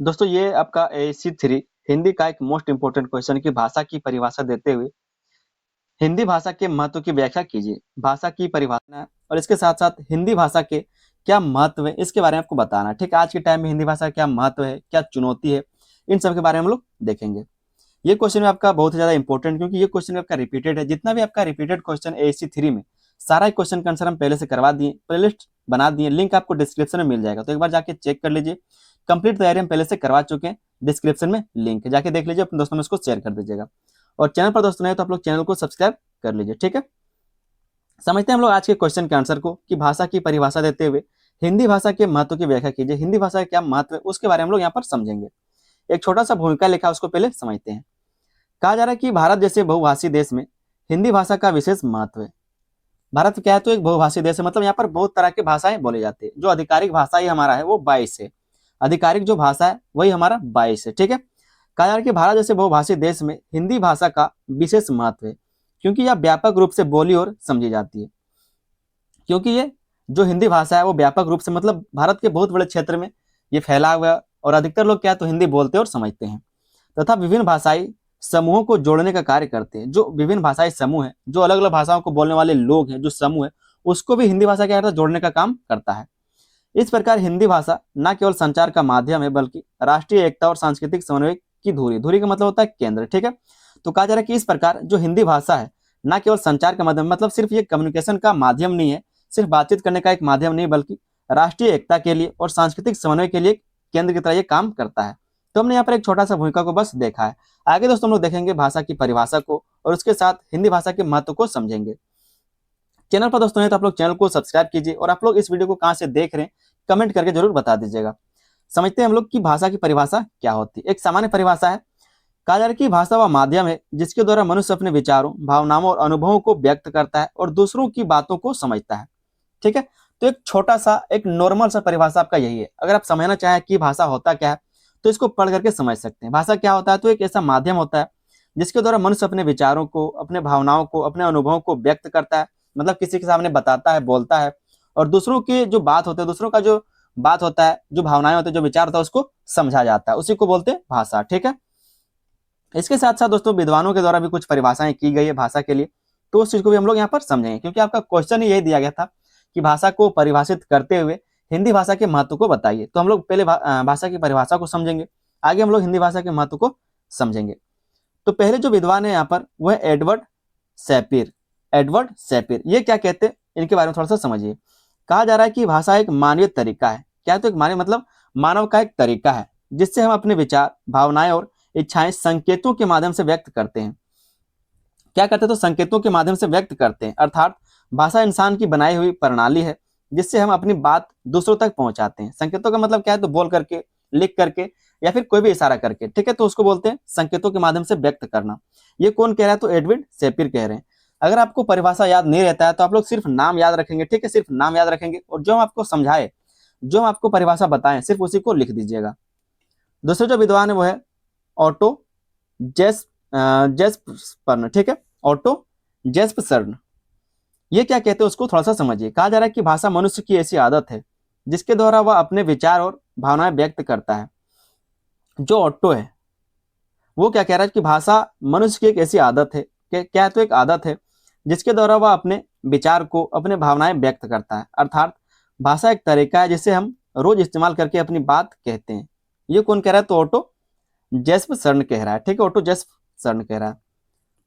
दोस्तों ये आपका AC3 हिंदी का एक मोस्ट इम्पोर्टेंट क्वेश्चन की भाषा की परिभाषा देते हुए हिंदी भाषा के महत्व की व्याख्या कीजिए। भाषा की परिभाषा और इसके साथ साथ हिंदी भाषा के क्या महत्व है इसके बारे में आपको बताना है। ठीक है, आज के टाइम में हिंदी भाषा का क्या महत्व है, क्या चुनौती है, इन सब के बारे में हम लोग देखेंगे। ये क्वेश्चन आपका बहुत ही ज्यादा इंपॉर्टेंट, क्योंकि ये क्वेश्चन आपका रिपीटेड है। जितना भी आपका रिपीटेड क्वेश्चन AC3 में सारा क्वेश्चन का आंसर हम पहले से करवा दिए, प्लेलिस्ट बना दिए, लिंक आपको डिस्क्रिप्शन में मिल जाएगा, तो एक बार जाके चेक कर लीजिए। कंप्लीट तैयारी हम पहले से करवा चुके हैं, डिस्क्रिप्शन में लिंक है, जाके देख लीजिए, अपने दोस्तों में इसको शेयर कर दीजिएगा। और चैनल पर दोस्तों नहीं तो आप लोग चैनल को सब्सक्राइब कर लीजिए। ठीक है, समझते हैं हम लोग आज के क्वेश्चन के आंसर को कि भाषा की परिभाषा देते हुए हिंदी भाषा के महत्व की व्याख्या कीजिए। हिंदी भाषा का क्या महत्व है उसके बारे में हम लोग यहाँ पर समझेंगे। एक छोटा सा भूमिका लिखा, उसको पहले समझते हैं। कहा जा रहा है कि भारत जैसे बहुभाषी देश में हिंदी भाषा का विशेष महत्व है। भारत क्या है तो एक बहुभाषी देश है, मतलब यहाँ पर बहुत तरह की भाषाएं बोली जाती है। जो आधिकारिक भाषा ही हमारा है वो 22 है, आधिकारिक जो भाषा है वही हमारा 22 है। ठीक है, कहा जा रहा है कि भारत जैसे बहुभाषी देश में हिंदी भाषा का विशेष महत्व है, क्योंकि यह व्यापक रूप से बोली और समझी जाती है। क्योंकि ये जो हिंदी भाषा है वो व्यापक रूप से, मतलब भारत के बहुत बड़े क्षेत्र में ये फैला हुआ है, और अधिकतर लोग क्या तो हिंदी बोलते और समझते हैं, तथा विभिन्न भाषाई समूहों को जोड़ने का कार्य करते हैं। जो विभिन्न भाषाई समूह है, जो अलग अलग भाषाओं को बोलने वाले लोग हैं, जो समूह है, उसको भी हिंदी भाषा क्या करता है, जोड़ने का काम करता है। इस प्रकार हिंदी भाषा न केवल संचार का माध्यम है, बल्कि राष्ट्रीय एकता और सांस्कृतिक समन्वय की धुरी। धुरी का मतलब होता है केंद्र। ठीक है, तो कहा जा रहा है कि इस प्रकार जो हिंदी भाषा है न केवल संचार का माध्यम, मतलब सिर्फ ये कम्युनिकेशन का माध्यम नहीं है, सिर्फ बातचीत करने का एक माध्यम नहीं, बल्कि राष्ट्रीय एकता के लिए और सांस्कृतिक समन्वय के लिए केंद्र की तरह ये काम करता है। तो हमने यहाँ पर एक छोटा सा भूमिका को बस देखा है। आगे दोस्तों हम लोग देखेंगे भाषा की परिभाषा को और उसके साथ हिंदी भाषा के महत्व को समझेंगे। चैनल पर दोस्तों है तो आप लोग चैनल को सब्सक्राइब कीजिए, और आप लोग इस वीडियो को कहाँ से देख रहे हैं कमेंट करके जरूर बता दीजिएगा। समझते हैं हम लोग कि भाषा की परिभाषा क्या होती है। एक सामान्य परिभाषा है, कहा जा रहा है कि भाषा वह माध्यम है जिसके द्वारा मनुष्य अपने विचारों, भावनाओं और अनुभवों को व्यक्त करता है और दूसरों की बातों को समझता है। ठीक है, तो एक छोटा सा एक नॉर्मल सा परिभाषा आपका यही है। अगर आप समझना चाहें कि भाषा होता क्या है तो इसको पढ़ करके समझ सकते हैं। भाषा क्या होता है, तो एक ऐसा माध्यम होता है जिसके द्वारा मनुष्य अपने विचारों को, अपने भावनाओं को, अपने अनुभवों को व्यक्त करता है, मतलब किसी के सामने बताता है, बोलता है, और दूसरों की जो बात होते हैं, दूसरों का जो बात होता है, जो भावनाएं होती है, जो विचार होता है, उसको समझा जाता है, उसी को बोलते हैं भाषा। ठीक है, इसके साथ साथ दोस्तों विद्वानों के द्वारा भी कुछ परिभाषाएं की गई है भाषा के लिए, तो उस चीज को भी हम लोग यहाँ पर समझेंगे, क्योंकि आपका क्वेश्चन ही यही दिया गया था कि भाषा को परिभाषित करते हुए हिंदी भाषा के महत्व को बताइए। तो हम लोग पहले भाषा की परिभाषा को समझेंगे, आगे हम लोग हिंदी भाषा के महत्व को समझेंगे। तो पहले जो विद्वान है यहाँ पर वह एडवर्ड सैपिर। एडवर्ड सैपिर ये क्या कहते हैं, इनके बारे में थोड़ा सा समझिए। कहा जा रहा है कि भाषा एक मानवीय तरीका है। क्या है, तो एक मानवीय मतलब मानव का एक तरीका है जिससे हम अपने विचार, भावनाएं और इच्छाएं संकेतों के माध्यम से व्यक्त करते हैं। क्या करते हैं, तो संकेतों के माध्यम से व्यक्त करते हैं। अर्थात भाषा इंसान की बनाई हुई प्रणाली है जिससे हम अपनी बात दूसरों तक पहुंचाते हैं। संकेतों का मतलब क्या है, तो बोल करके, लिख करके, या फिर कोई भी इशारा करके। ठीक है, तो उसको बोलते हैं संकेतों के माध्यम से व्यक्त करना। ये कौन कह रहा है, तो एडवर्ड सैपिर कह रहे हैं। अगर आपको परिभाषा याद नहीं रहता है तो आप लोग सिर्फ नाम याद रखेंगे। ठीक है, सिर्फ नाम याद रखेंगे, और जो हम आपको समझाए, जो हम आपको परिभाषा बताएं, सिर्फ उसी को लिख दीजिएगा। दूसरे जो विद्वान है वो है ऑटो जेस्पर्न। ठीक है, ऑटो जेस्पर्न ये क्या कहते हैं उसको थोड़ा सा समझिए। कहा जा रहा है कि भाषा मनुष्य की ऐसी आदत है जिसके द्वारा वह अपने विचार और भावनाएं व्यक्त करता है। जो ऑटो है वो क्या कह रहा है कि भाषा मनुष्य की एक ऐसी आदत है, क्या है, तो एक आदत है जिसके द्वारा वह अपने विचार को, अपने भावनाएं व्यक्त करता है। अर्थात भाषा एक तरीका है जिसे हम रोज इस्तेमाल करके अपनी बात कहते हैं। ये कौन कह रहा है, तो ऑटो जेस्पर्न कह रहा है। ठीक है, ऑटो जेस्पर्न कह रहा है।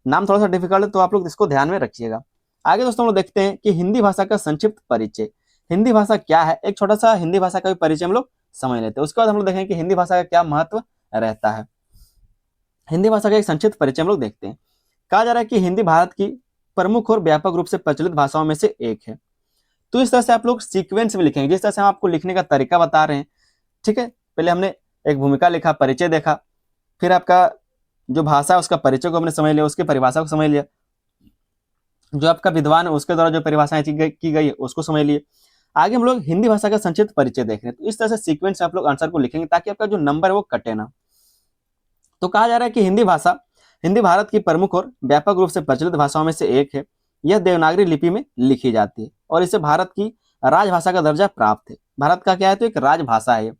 नाम थोड़ा सा डिफिकल्ट है तो आप लोग इसको ध्यान में रखिएगा। आगे दोस्तों हम लोग देखते हैं कि हिंदी भाषा का संक्षिप्त परिचय। हिंदी भाषा क्या है, एक छोटा सा हिंदी भाषा का भी परिचय हम लोग समझ लेते हैं। उसके बाद हम लोग देखेंगे कि हिंदी भाषा का क्या महत्व रहता है। हिंदी भाषा का एक संक्षिप्त परिचय हम लोग देखते हैं। कहा जा रहा है कि हिंदी भारत की प्रमुख और व्यापक रूप से प्रचलित भाषाओं में से एक है। तो इस तरह से आप लोग सीक्वेंस में लिखेंगे, जिस तरह से हम आपको लिखने का तरीका बता रहे हैं। ठीक है, पहले हमने एक भूमिका लिखा, परिचय देखा, फिर आपका जो भाषा है उसका परिचय को हमने समझ लिया, उसकी परिभाषा को समझ लिया, जो आपका विद्वान है उसके द्वारा जो परिभाषाएं की गई है उसको समझ लिए। आगे हम लोग हिंदी भाषा का संक्षिप्त परिचय देख रहे हैं। तो इस तरह से सीक्वेंस आप लोग आंसर को लिखेंगे ताकि आपका जो नंबर है वो कटे ना। तो कहा जा रहा है कि हिंदी भारत की प्रमुख और व्यापक रूप से प्रचलित भाषाओं में से एक है। यह देवनागरी लिपि में लिखी जाती है और इसे भारत की राजभाषा का दर्जा प्राप्त है। भारत का क्या है, तो एक राजभाषा है।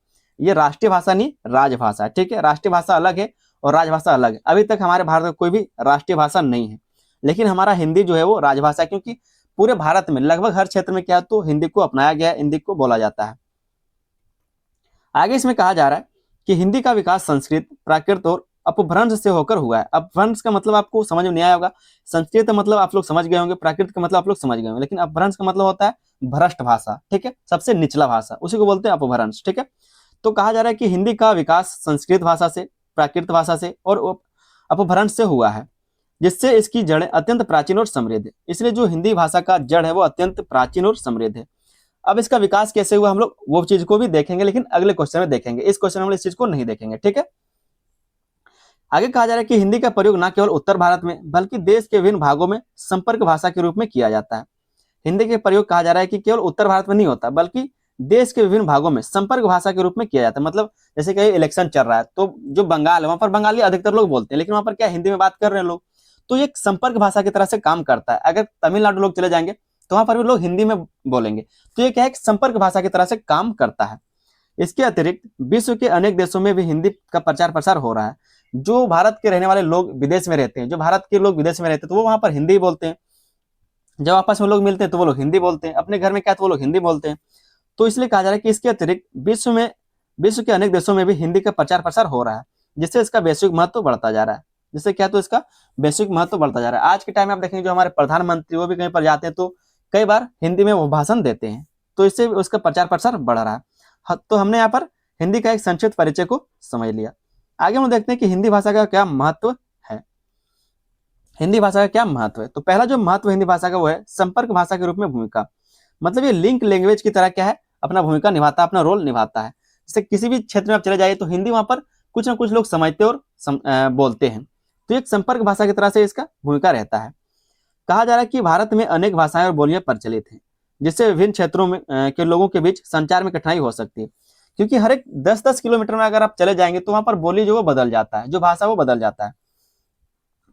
ये राष्ट्रीय भाषा नहीं, राजभाषा है। ठीक है, राष्ट्रीय भाषा अलग है और राजभाषा अलग है। अभी तक हमारे भारत में कोई भी राष्ट्रीय भाषा नहीं है, लेकिन हमारा हिंदी जो है वो राजभाषा है, क्योंकि पूरे भारत में लगभग हर क्षेत्र में क्या तो हिंदी को अपनाया गया है, हिंदी को बोला जाता है। आगे इसमें कहा जा रहा है कि हिंदी का विकास संस्कृत, प्राकृत और अपभ्रंश से होकर हुआ है। अपभ्रंश का मतलब आपको समझ में नहीं आया होगा, संस्कृत का मतलब आप लोग समझ गए होंगे, प्राकृत का मतलब आप लोग समझ गए होंगे, लेकिन अपभ्रंश का मतलब होता है भ्रष्ट भाषा। ठीक है, सबसे निचला भाषा, उसी को बोलते हैं अपभ्रंश। ठीक है, तो कहा जा रहा है कि हिंदी का विकास संस्कृत भाषा से, प्राकृत भाषा से और अपभ्रंश से हुआ है, जिससे इसकी जड़ें अत्यंत प्राचीन और समृद्ध है। इसलिए जो हिंदी भाषा का जड़ है वो अत्यंत प्राचीन और समृद्ध है। अब इसका विकास कैसे हुआ हम लोग वो चीज को भी देखेंगे, लेकिन अगले क्वेश्चन में देखेंगे। इस क्वेश्चन में हम इस चीज को नहीं देखेंगे। ठीक है, आगे कहा जा रहा है कि हिंदी का प्रयोग न केवल उत्तर भारत में बल्कि देश के विभिन्न भागों में संपर्क भाषा के रूप में किया जाता है। हिंदी के प्रयोग कहा जा रहा है कि केवल उत्तर भारत में नहीं होता, बल्कि देश के विभिन्न भागों में संपर्क भाषा के रूप में किया जाता है। मतलब जैसे कहीं इलेक्शन चल रहा है तो जो बंगाल है वहां पर बंगाली अधिकतर लोग बोलते हैं, लेकिन वहां पर क्या हिंदी में बात कर रहे हैं लोग, तो ये एक संपर्क भाषा की तरह से काम करता है। अगर तमिलनाडु लोग चले जाएंगे तो वहां पर भी लोग हिंदी में बोलेंगे, तो ये क्या है, एक संपर्क भाषा की तरह से काम करता है। इसके अतिरिक्त विश्व के अनेक देशों में भी हिंदी का प्रचार प्रसार हो रहा है। जो भारत के रहने वाले लोग विदेश में रहते हैं, जो भारत के लोग विदेश में रहते हैं, तो वो वहां पर हिंदी बोलते हैं। जब आपस में लोग मिलते हैं तो वो लोग हिंदी बोलते हैं, अपने घर में क्या तो वो लोग हिंदी बोलते हैं। तो इसलिए कहा जा रहा है कि इसके अतिरिक्त विश्व के अनेक देशों में भी हिंदी का प्रचार प्रसार हो रहा है, जिससे इसका वैश्विक महत्व बढ़ता जा रहा है। जिससे क्या तो इसका वैश्विक महत्व बढ़ता जा रहा है। आज के टाइम में आप देखेंगे जो हमारे प्रधानमंत्री वो भी कहीं पर जाते हैं तो कई बार हिंदी में वो भाषण देते हैं, तो इससे उसका प्रचार प्रसार बढ़ रहा है। तो हमने यहाँ पर हिंदी का एक संक्षिप्त परिचय को समझ लिया। आगे हम देखते हैं कि हिंदी भाषा का क्या महत्व है। हिंदी भाषा का क्या महत्व है, तो पहला जो महत्व हिंदी भाषा का वो है संपर्क भाषा के रूप में भूमिका। मतलब ये लिंक लैंग्वेज की तरह क्या है, अपना भूमिका निभाता है, अपना रोल निभाता है। जैसे किसी भी क्षेत्र में आप चले जाइए तो हिंदी वहां पर कुछ ना कुछ लोग समझते और बोलते हैं, तो एक संपर्क भाषा की तरह से इसका भूमिका रहता है। कहा जा रहा है कि भारत में अनेक भाषाएं और बोलियां प्रचलित हैं, जिससे विभिन्न क्षेत्रों में के लोगों के बीच संचार में कठिनाई हो सकती है, क्योंकि हर एक 10-10 किलोमीटर में अगर आप चले जाएंगे तो वहां पर बोली जो वो बदल जाता है, जो भाषा वो बदल जाता है।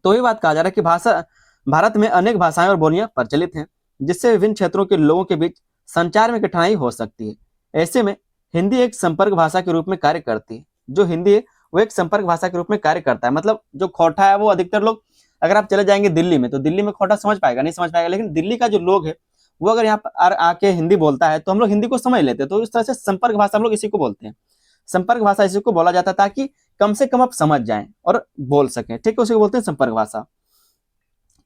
तो ये बात कहा जा रहा है कि भारत में अनेक भाषाएं और बोलियां प्रचलित हैं, जिससे विभिन्न क्षेत्रों के लोगों के बीच संचार में कठिनाई हो सकती है। ऐसे में हिंदी एक संपर्क भाषा के रूप में कार्य करती है। जो हिंदी है वो एक संपर्क भाषा के रूप में कार्य करता है। मतलब जो खोटा है वो अधिकतर लोग, अगर आप चले जाएंगे दिल्ली में तो दिल्ली में खोटा समझ पाएगा नहीं, समझ पाएगा, लेकिन दिल्ली का जो लोग है वो अगर यहाँ पर आके हिंदी बोलता है तो हम लोग हिंदी को समझ लेते हैं। तो इस तरह से संपर्क भाषा हम लोग इसी को बोलते हैं। संपर्क भाषा इसी को बोला जाता है ताकि कम से कम आप समझ जाएं और बोल सकें। ठीक है, उसी को बोलते हैं संपर्क भाषा।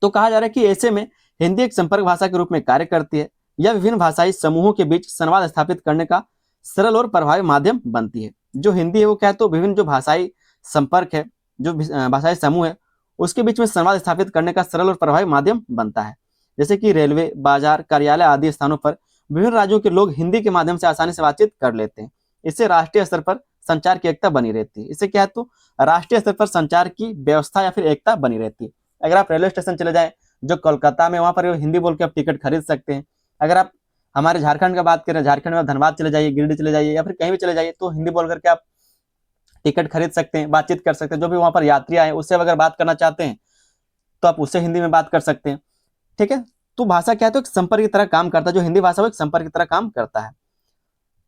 तो कहा जा रहा है कि ऐसे में हिंदी एक संपर्क भाषा के रूप में कार्य करती है। यह विभिन्न भाषाई समूहों के बीच संवाद स्थापित करने का सरल और प्रभावी माध्यम बनती है। जो हिंदी है वो क्या है तो विभिन्न जो भाषाई संपर्क है, जो भाषाई समूह है, उसके बीच में संवाद स्थापित करने का सरल और प्रभावी माध्यम बनता है। जैसे कि रेलवे, बाजार, कार्यालय आदि स्थानों पर विभिन्न राज्यों के लोग हिंदी के माध्यम से आसानी से बातचीत कर लेते हैं। इससे राष्ट्रीय स्तर पर संचार की एकता बनी रहती है। इससे क्या है तो राष्ट्रीय स्तर पर संचार की व्यवस्था या फिर एकता बनी रहती है। अगर आप रेलवे स्टेशन चले जाएं जो कोलकाता में, वहां पर हिंदी बोल के आप टिकट खरीद सकते हैं। अगर आप हमारे झारखंड का बात करें, झारखंड में धनबाद चले जाइए, गिरिडीह चले जाइए या फिर कहीं भी चले जाइए तो हिंदी बोल करके आप टिकट खरीद सकते हैं, बातचीत कर सकते हैं। जो भी वहां पर यात्री आए उससे अगर बात करना चाहते हैं तो आप उससे हिंदी में बात कर सकते हैं। ठीक है, तो भाषा क्या है तो एक संपर्क की तरह काम करता है। जो हिंदी भाषा वो एक संपर्क की तरह काम करता है।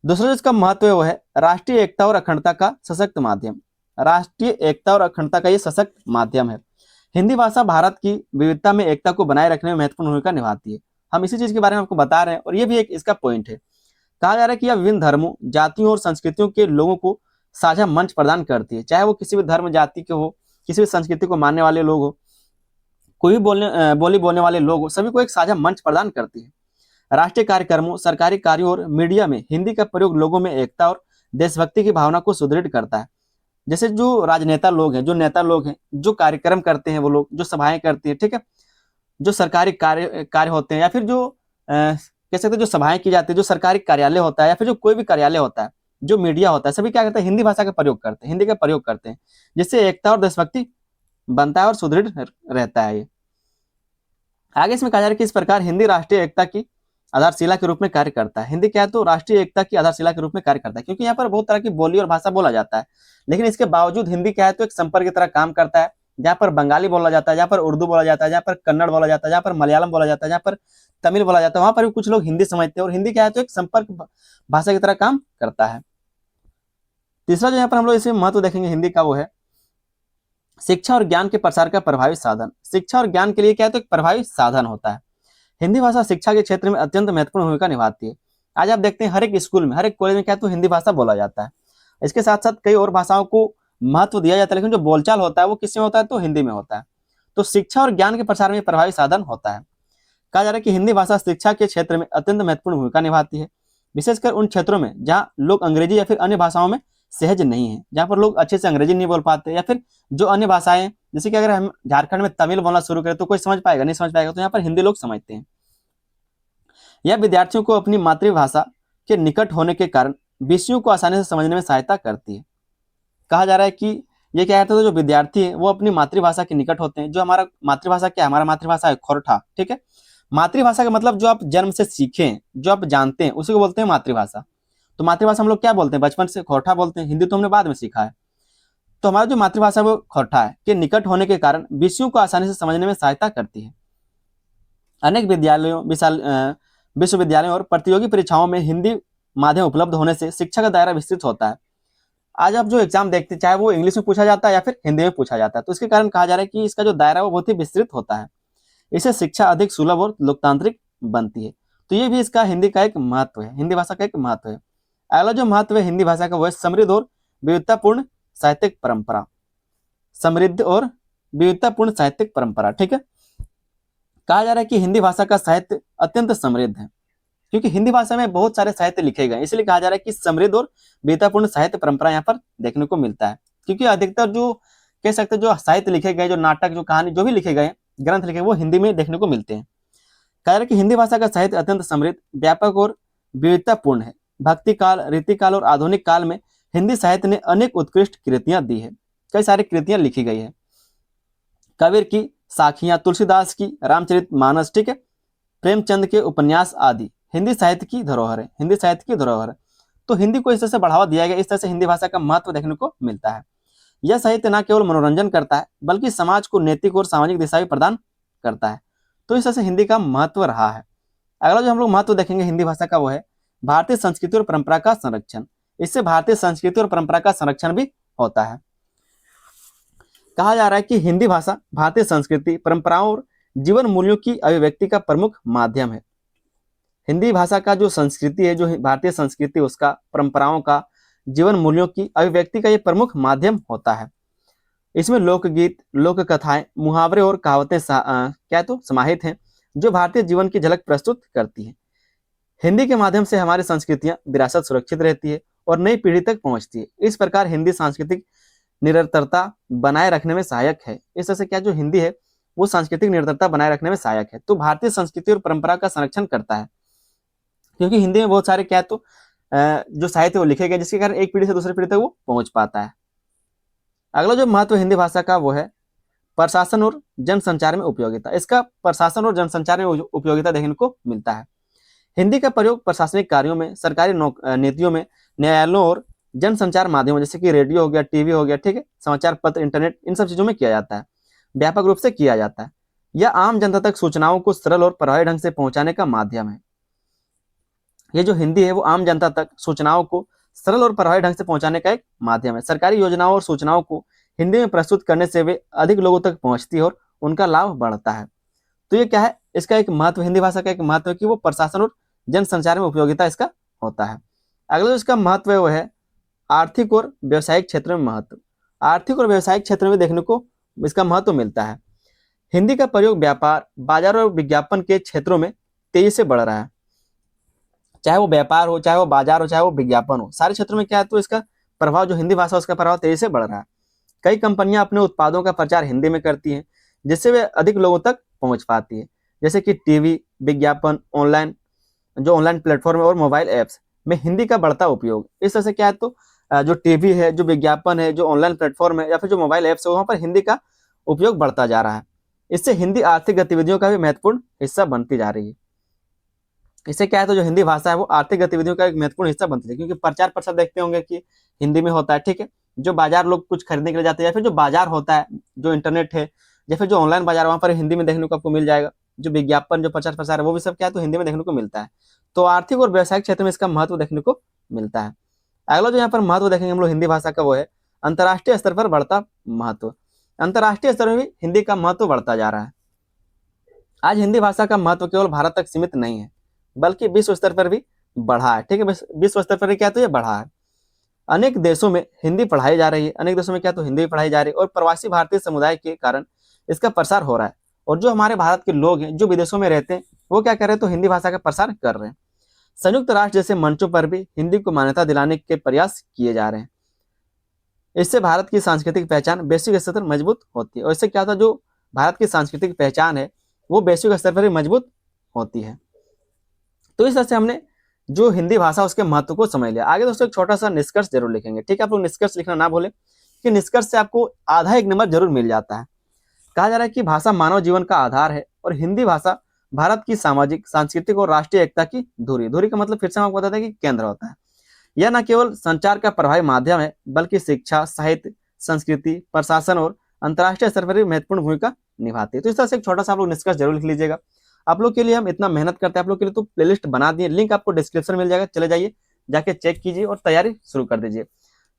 दूसरा जिसका महत्व है वो है राष्ट्रीय एकता और अखंडता का सशक्त माध्यम। राष्ट्रीय एकता और अखंडता का ये सशक्त माध्यम है। हिंदी भाषा भारत की विविधता में एकता को बनाए रखने में महत्वपूर्ण भूमिका निभाती है। हम इसी चीज के बारे में आपको बता रहे हैं और ये भी एक इसका पॉइंट है। कहा जा रहा है कि यह विभिन्न धर्मों, जातियों और संस्कृतियों के लोगों को साझा मंच प्रदान करती है। चाहे वो किसी भी धर्म जाति के हो, किसी भी संस्कृति को मानने वाले लोग हो, कोई भी बोली बोलने वाले लोग हो, सभी को एक साझा मंच प्रदान करती है। राष्ट्रीय कार्यक्रमों, सरकारी कार्यों और मीडिया में हिंदी का प्रयोग लोगों में एकता और देशभक्ति की भावना को सुदृढ़ करता है। जैसे जो राजनेता लोग हैं, जो नेता लोग हैं, जो कार्यक्रम करते हैं, वो लोग जो सभाएं करती है, ठीक है, जो सरकारी कार्य होते हैं या फिर जो कह सकते हैं जो सभाएं की जाती है, जो सरकारी कार्यालय होता है या फिर जो कोई भी कार्यालय होता है, जो मीडिया होता है, सभी क्या करते हैं हिंदी भाषा का प्रयोग करते हैं, हिंदी का प्रयोग करते हैं, जिससे एकता और देशभक्ति बनता है और सुदृढ़ रहता है। ये आगे इसमें कहा जा रहा है कि इस प्रकार हिंदी राष्ट्रीय एकता की आधारशिला के रूप में कार्य करता है। हिंदी क्या है तो राष्ट्रीय एकता की आधारशिला के रूप में कार्य करता है, क्योंकि यहाँ पर बहुत तरह की बोली और भाषा बोला जाता है, लेकिन इसके बावजूद हिंदी क्या है तो एक संपर्क की तरह काम करता है। जहाँ पर बंगाली बोला जाता है, जहाँ पर उर्दू बोला जाता है, जहाँ पर कन्नड़ बोला जाता है, जहाँ पर मलयालम बोला जाता है, जहाँ पर तमिल बोला जाता है, वहां पर भी कुछ लोग हिंदी समझते हैं और हिंदी क्या है तो एक संपर्क भाषा की तरह काम करता है। तीसरा जो यहाँ पर हम लोग इसमें महत्व देखेंगे हिंदी का, वो है शिक्षा और ज्ञान के प्रसार का प्रभावी साधन। शिक्षा और ज्ञान के लिए क्या है, तो एक प्रभावी साधन होता है। हिंदी भाषा शिक्षा के क्षेत्र में अत्यंत महत्वपूर्ण भूमिका निभाती है। आज आप देखते हैं हर एक स्कूल में, हर एक कॉलेज में क्या है, तो हिंदी भाषा बोला जाता है। इसके साथ साथ कई और भाषाओं को महत्व दिया जाता है, लेकिन जो बोलचाल होता है वो किसमें होता है, तो हिंदी में होता है। तो शिक्षा और ज्ञान के प्रसार में प्रभावी साधन होता है। कहा जा रहा है कि हिंदी भाषा शिक्षा के क्षेत्र में अत्यंत महत्वपूर्ण भूमिका निभाती है, विशेषकर उन क्षेत्रों में जहाँ लोग अंग्रेजी या फिर अन्य भाषाओं में सहज नहीं है, जहाँ पर लोग अच्छे से अंग्रेजी नहीं बोल पाते, या फिर जो अन्य भाषाएं, जैसे कि अगर हम झारखंड में तमिल बोलना शुरू करें तो कोई समझ पाएगा, नहीं समझ पाएगा, तो यहाँ पर हिंदी लोग समझते हैं। यह विद्यार्थियों को अपनी मातृभाषा के निकट होने के कारण विषयों को आसानी से समझने में सहायता करती है। कहा जा रहा है कि ये क्या कहते हैं, जो विद्यार्थी है वो अपनी मातृभाषा के निकट होते हैं। जो हमारा मातृभाषा क्या है, हमारा मातृभाषा है खोरठा, ठीक है। मातृभाषा का मतलब जो आप जन्म से सीखे हैं, जो आप जानते हैं, उसी को बोलते हैं मातृभाषा। तो मातृभाषा हम लोग क्या बोलते हैं, बचपन से खोरठा बोलते हैं। हिंदी तो हमने बाद में सीखा है। तो हमारा जो मातृभाषा है वो खोरठा है, के निकट होने के कारण विषयों को आसानी से समझने में सहायता करती है। अनेक विश्वविद्यालयों और प्रतियोगी परीक्षाओं में हिंदी माध्यम उपलब्ध होने से शिक्षा का दायरा विस्तृत होता है। आज आप जो एग्जाम देखते हैं, चाहे वो इंग्लिश में पूछा जाता है या फिर हिंदी में पूछा जाता है, तो इसके कारण कहा जा रहा है कि इसका जो दायरा है वो बहुत ही विस्तृत होता है। इससे शिक्षा अधिक सुलभ और लोकतांत्रिक बनती है। तो ये भी इसका हिंदी का एक महत्व है, हिंदी भाषा का एक महत्व है। अगला जो महत्व है हिंदी भाषा का, वो है समृद्ध और विविधतापूर्ण साहित्यिक परंपरा। समृद्ध और विविधतापूर्ण साहित्यिक परंपरा, ठीक है। कहा जा रहा है कि हिंदी भाषा का साहित्य अत्यंत समृद्ध है, क्योंकि हिंदी भाषा में बहुत सारे साहित्य लिखे गए, इसलिए कहा जा रहा है कि समृद्ध और विविधतापूर्ण साहित्य परंपरा यहाँ पर देखने को मिलता है। क्योंकि अधिकतर जो कह सकते हैं, जो साहित्य लिखे गए, जो नाटक, जो कहानी, जो भी लिखे गए, ग्रंथ लिखे, वो हिंदी में देखने को मिलते हैं। कहा जा रहा है कि हिंदी भाषा का साहित्य अत्यंत समृद्ध, व्यापक और विविधतापूर्ण है। भक्ति काल, रीतिकाल और आधुनिक काल में हिंदी साहित्य ने अनेक उत्कृष्ट कृतियां दी है। कई सारी कृतियां लिखी गई है। कबीर की साखियां, तुलसीदास की रामचरितमानस, ठीक है, प्रेमचंद के उपन्यास आदि हिंदी साहित्य की धरोहर है, हिंदी साहित्य की धरोहर है। तो हिंदी को इस तरह से बढ़ावा दिया गया, इस तरह से हिंदी भाषा का महत्व देखने को मिलता है। यह साहित्य न केवल मनोरंजन करता है, बल्कि समाज को नैतिक और सामाजिक दिशा भी प्रदान करता है। तो इस तरह से हिंदी का महत्व रहा है। अगला जो हम लोग महत्व देखेंगे हिंदी भाषा का, वो है भारतीय संस्कृति और परंपरा का संरक्षण। इससे भारतीय संस्कृति और परंपरा का संरक्षण भी होता है। कहा जा रहा है कि हिंदी भाषा भारतीय संस्कृति, परंपराओं और जीवन मूल्यों की अभिव्यक्ति का प्रमुख माध्यम है। हिंदी भाषा का जो संस्कृति है, जो भारतीय संस्कृति, उसका परंपराओं का, जीवन मूल्यों की अभिव्यक्ति का ये प्रमुख माध्यम होता है। इसमें लोकगीत, लोक कथाएं, मुहावरे और कहावतें क्या तो समाहित हैं, जो भारतीय जीवन की झलक प्रस्तुत करती है। हिंदी के माध्यम से हमारी संस्कृतियां, विरासत सुरक्षित रहती है और नई पीढ़ी तक पहुंचती है। इस प्रकार हिंदी सांस्कृतिक निरंतरता बनाए रखने में सहायक है। इस तरह से क्या जो हिंदी है वो सांस्कृतिक निरंतरता बनाए रखने में सहायक है। तो भारतीय संस्कृति और परंपरा का संरक्षण करता है, क्योंकि हिंदी में बहुत सारे क्या तो जो साहित्य वो लिखे गए, जिसके कारण एक पीढ़ी से दूसरी पीढ़ी तक वो पहुंच पाता है। अगला जो महत्व हिंदी भाषा का, वो है प्रशासन और जनसंचार में उपयोगिता। इसका प्रशासन और जनसंचार में उपयोगिता देखने को मिलता है। हिंदी का प्रयोग प्रशासनिक कार्यों में, सरकारी नीतियों में, न्यायालयों और जनसंचार माध्यमों जैसे कि रेडियो हो गया, टीवी हो गया, ठीक है, समाचार पत्र, इंटरनेट, इन सब चीजों में किया जाता है, व्यापक रूप से किया जाता है। यह आम जनता तक सूचनाओं को सरल और प्रभावी ढंग से पहुंचाने का माध्यम है। ये जो हिंदी है वो आम जनता तक सूचनाओं को सरल और प्रभावी ढंग से पहुंचाने का एक माध्यम है। सरकारी योजनाओं और सूचनाओं को हिंदी में प्रस्तुत करने से वे अधिक लोगों तक पहुंचती है और उनका लाभ बढ़ता है। तो ये क्या है, इसका एक महत्व, हिंदी भाषा का एक महत्व है कि वो प्रशासन और जनसंचार में उपयोगिता इसका होता है। अगला जो इसका महत्व है वो है आर्थिक और व्यवसायिक क्षेत्र में महत्व। आर्थिक और व्यवसायिक क्षेत्र में देखने को इसका महत्व मिलता है। हिंदी का प्रयोग व्यापार, बाजार और विज्ञापन के क्षेत्रों में तेजी से बढ़ रहा है। चाहे वो व्यापार हो, चाहे वो बाजार हो, चाहे वो विज्ञापन हो, सारे क्षेत्रों में क्या है तो इसका प्रभाव, जो हिंदी भाषा उसका प्रभाव तेजी से बढ़ रहा है। कई कंपनियां अपने उत्पादों का प्रचार हिंदी में करती हैं, जिससे वे अधिक लोगों तक पहुंच पाती है, जैसे कि टीवी, विज्ञापन, ऑनलाइन प्लेटफॉर्म और मोबाइल ऐप्स में हिंदी का बढ़ता उपयोग। इस तरह से क्या है तो जो टीवी है, जो विज्ञापन है, जो ऑनलाइन प्लेटफॉर्म है या फिर जो मोबाइल ऐप्स है, वहां पर हिंदी का उपयोग बढ़ता जा रहा है। इससे हिंदी आर्थिक गतिविधियों का भी महत्वपूर्ण हिस्सा बनती जा रही है। इससे क्या है तो जो हिंदी भाषा है वो आर्थिक गतिविधियों का एक महत्वपूर्ण हिस्सा बनती है, क्योंकि प्रचार प्रसार देखते होंगे कि हिंदी में होता है, ठीक है। जो बाजार लोग कुछ खरीदने के लिए जाते हैं, या फिर जो बाजार होता है, जो इंटरनेट है या फिर जो ऑनलाइन बाजार, वहां पर हिंदी में देखने को आपको मिल जाएगा। जो विज्ञापन, जो प्रचार प्रसार है, वो भी सब क्या है तो हिंदी में देखने को मिलता है। तो आर्थिक और व्यवसायिक क्षेत्र में इसका महत्व देखने को मिलता है। अगला जो यहाँ पर महत्व देखेंगे हम लोग हिंदी भाषा का, वो है अंतर्राष्ट्रीय स्तर पर बढ़ता महत्व। अंतर्राष्ट्रीय स्तर में भी हिंदी का महत्व बढ़ता जा रहा है। आज हिंदी भाषा का महत्व केवल भारत तक सीमित नहीं है, बल्कि विश्व स्तर पर भी बढ़ा है। ठीक है, विश्व स्तर पर भी क्या तो ये बढ़ा है। अनेक देशों में हिंदी पढ़ाई जा रही है, अनेक देशों में क्या तो हिंदी भी पढ़ाई जा रही है, और प्रवासी भारतीय समुदाय के कारण इसका प्रसार हो रहा है। और जो हमारे भारत के लोग हैं जो विदेशों में रहते हैं, वो क्या कर रहे हैं, तो हिंदी भाषा का प्रसार कर रहे हैं। संयुक्त राष्ट्र जैसे मंचों पर भी हिंदी को मान्यता दिलाने के प्रयास किए जा रहे हैं। इससे भारत की सांस्कृतिक पहचान वैश्विक स्तर पर मजबूत होती है, और इससे क्या होता है, जो भारत की सांस्कृतिक पहचान है वो वैश्विक स्तर पर भी मजबूत होती है। तो इस तरह से हमने जो हिंदी भाषा उसके महत्व को समझ लिया। आगे दोस्तों एक छोटा सा निष्कर्ष जरूर लिखेंगे। ठीक है, आप लोग निष्कर्ष लिखना ना भूलें, कि निष्कर्ष से आपको आधा एक नंबर जरूर मिल जाता है। कहा जा रहा है कि भाषा मानव जीवन का आधार है, और हिंदी भाषा भारत की सामाजिक, सांस्कृतिक और राष्ट्रीय एकता की धुरी। धुरी का मतलब फिर से हम आपको बताते हैं कि केंद्र होता है। यह न केवल संचार का प्रभावी माध्यम है, बल्कि शिक्षा, साहित्य, संस्कृति, प्रशासन और अंतर्राष्ट्रीय स्तर पर भी महत्वपूर्ण भूमिका निभाती है। तो इस तरह से एक छोटा सा आप लोग निष्कर्ष जरूर लिख लीजिएगा। आप लोग के लिए हम इतना मेहनत करते हैं, आप लोग के लिए तो प्लेलिस्ट बना दिए, लिंक आपको डिस्क्रिप्शन मिल जाएगा, चले जाइए, जाके चेक कीजिए और तैयारी शुरू कर दीजिए।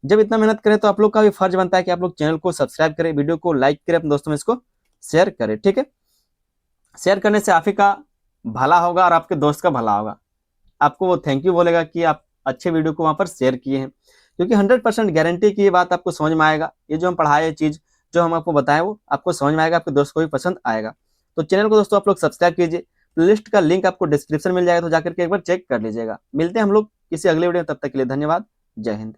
जब इतना मेहनत करें तो आप लोग का भी फर्ज बनता है कि आप लोग चैनल को सब्सक्राइब करें, वीडियो को लाइक करें, अपने दोस्तों में इसको शेयर करें। ठीक है, शेयर करने से आप ही का भला होगा और आपके दोस्त का भला होगा। आपको वो थैंक यू बोलेगा कि आप अच्छे वीडियो को वहां पर शेयर किए हैं, क्योंकि 100% गारंटी की ये बात आपको समझ में आएगा। ये जो हम पढ़ाए चीज, जो हम आपको बताएं, वो आपको समझ में आएगा, आपके दोस्त को भी पसंद आएगा। तो चैनल को दोस्तों आप लोग सब्सक्राइब कीजिए। प्लेलिस्ट का लिंक आपको डिस्क्रिप्शन मिल जाएगा, तो जाकर के एक बार चेक कर लीजिएगा। मिलते हैं हम लोग किसी अगले वीडियो में, तब तक के लिए धन्यवाद। जय हिंद।